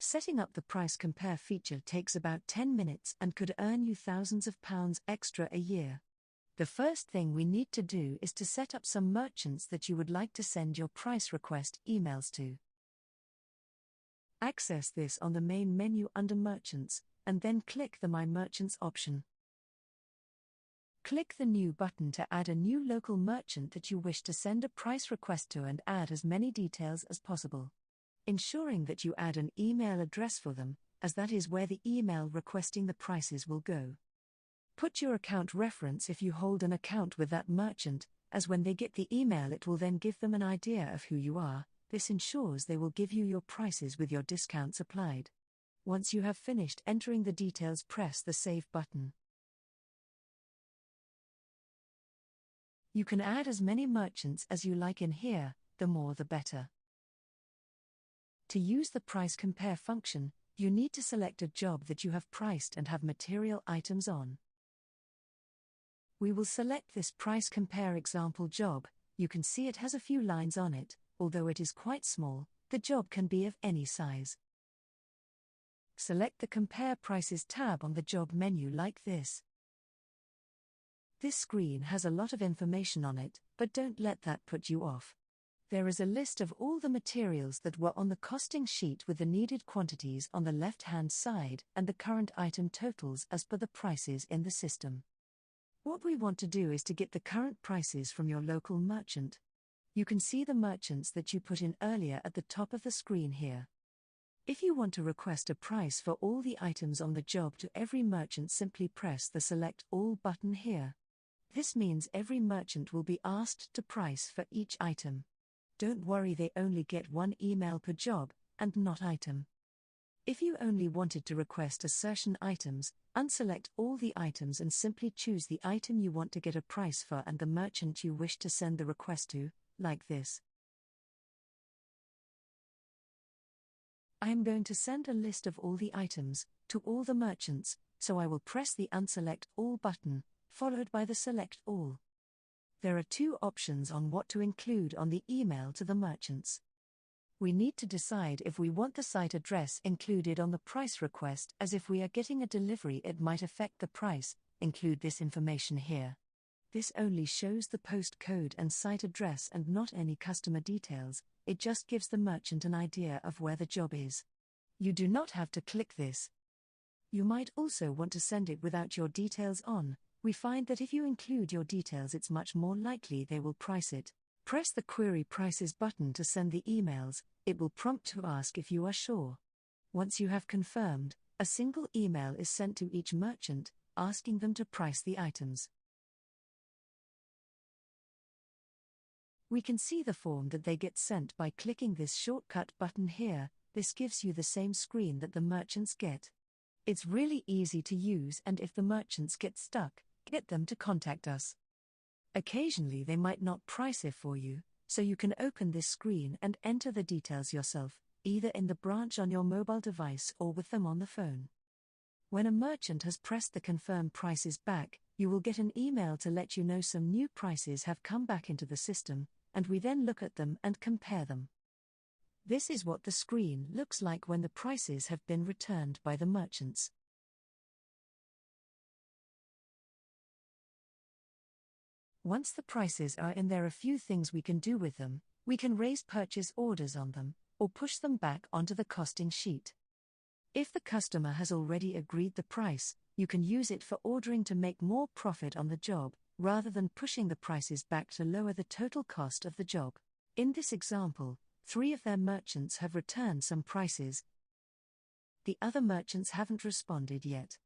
Setting up the price compare feature takes about 10 minutes and could earn you thousands of pounds extra a year. The first thing we need to do is to set up some merchants that you would like to send your price request emails to. Access this on the main menu under Merchants, and then click the My Merchants option. Click the New button to add a new local merchant that you wish to send a price request to and add as many details as possible. Ensuring that you add an email address for them, as that is where the email requesting the prices will go. Put your account reference if you hold an account with that merchant, as when they get the email it will then give them an idea of who you are. This ensures they will give you your prices with your discounts applied. Once you have finished entering the details, press the Save button. You can add as many merchants as you like in here, the more the better. To use the price compare function, you need to select a job that you have priced and have material items on. We will select this price compare example job. You can see it has a few lines on it, although it is quite small. The job can be of any size. Select the Compare Prices tab on the job menu like this. This screen has a lot of information on it, but don't let that put you off. There is a list of all the materials that were on the costing sheet with the needed quantities on the left-hand side and the current item totals as per the prices in the system. What we want to do is to get the current prices from your local merchant. You can see the merchants that you put in earlier at the top of the screen here. If you want to request a price for all the items on the job to every merchant, simply press the Select All button here. This means every merchant will be asked to price for each item. Don't worry, they only get one email per job, and not item. If you only wanted to request a certain items, unselect all the items and simply choose the item you want to get a price for and the merchant you wish to send the request to, like this. I am going to send a list of all the items to all the merchants, so I will press the Unselect All button, followed by the Select All. There are two options on what to include on the email to the merchants. We need to decide if we want the site address included on the price request, as if we are getting a delivery it might affect the price. Include this information here. This only shows the postcode and site address and not any customer details. It just gives the merchant an idea of where the job is. You do not have to click this. You might also want to send it without your details on. We find that if you include your details, it's much more likely they will price it. Press the Query Prices button to send the emails. It will prompt to ask if you are sure. Once you have confirmed, a single email is sent to each merchant, asking them to price the items. We can see the form that they get sent by clicking this shortcut button here. This gives you the same screen that the merchants get. It's really easy to use, and if the merchants get stuck, get them to contact us. Occasionally they might not price it for you, so you can open this screen and enter the details yourself, either in the branch on your mobile device or with them on the phone. When a merchant has pressed the Confirm Prices back, you will get an email to let you know some new prices have come back into the system, and we then look at them and compare them. This is what the screen looks like when the prices have been returned by the merchants. Once the prices are in, there are a few things we can do with them. We can raise purchase orders on them, or push them back onto the costing sheet. If the customer has already agreed the price, you can use it for ordering to make more profit on the job, rather than pushing the prices back to lower the total cost of the job. In this example, 3 of their merchants have returned some prices. The other merchants haven't responded yet.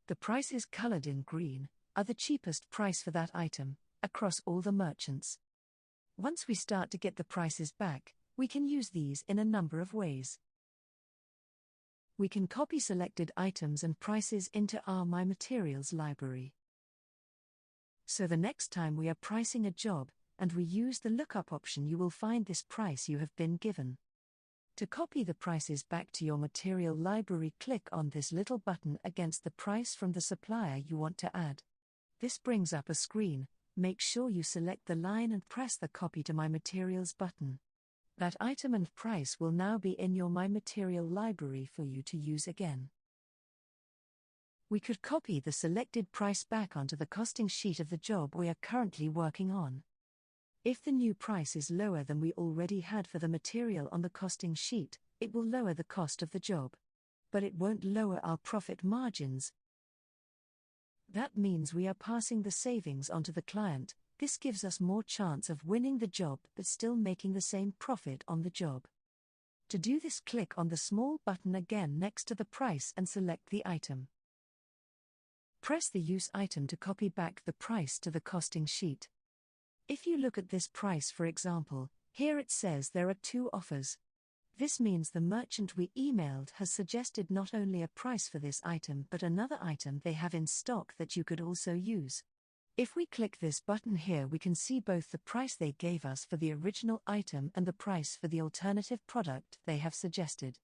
The prices colored in green are the cheapest price for that item, across all the merchants. Once we start to get the prices back, we can use these in a number of ways. We can copy selected items and prices into our My Materials library. So the next time we are pricing a job, and we use the lookup option, you will find this price you have been given. To copy the prices back to your material library, click on this little button against the price from the supplier you want to add. This brings up a screen. Make sure you select the line and press the Copy to My Materials button. That item and price will now be in your My Material library for you to use again. We could copy the selected price back onto the costing sheet of the job we are currently working on. If the new price is lower than we already had for the material on the costing sheet, it will lower the cost of the job. But it won't lower our profit margins. That means we are passing the savings on to the client. This gives us more chance of winning the job but still making the same profit on the job. To do this, click on the small button again next to the price and select the item. Press the Use item to copy back the price to the costing sheet. If you look at this price, for example, here it says there are 2 offers. This means the merchant we emailed has suggested not only a price for this item but another item they have in stock that you could also use. If we click this button here, we can see both the price they gave us for the original item and the price for the alternative product they have suggested.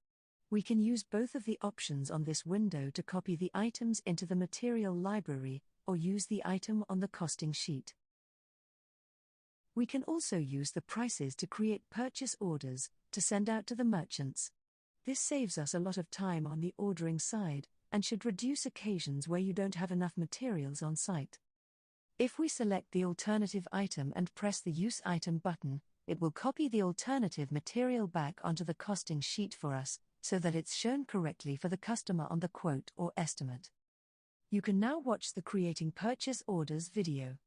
We can use both of the options on this window to copy the items into the material library, or use the item on the costing sheet. We can also use the prices to create purchase orders, to send out to the merchants. This saves us a lot of time on the ordering side, and should reduce occasions where you don't have enough materials on site. If we select the alternative item and press the Use item button, it will copy the alternative material back onto the costing sheet for us, so that it's shown correctly for the customer on the quote or estimate. You can now watch the Creating Purchase Orders video.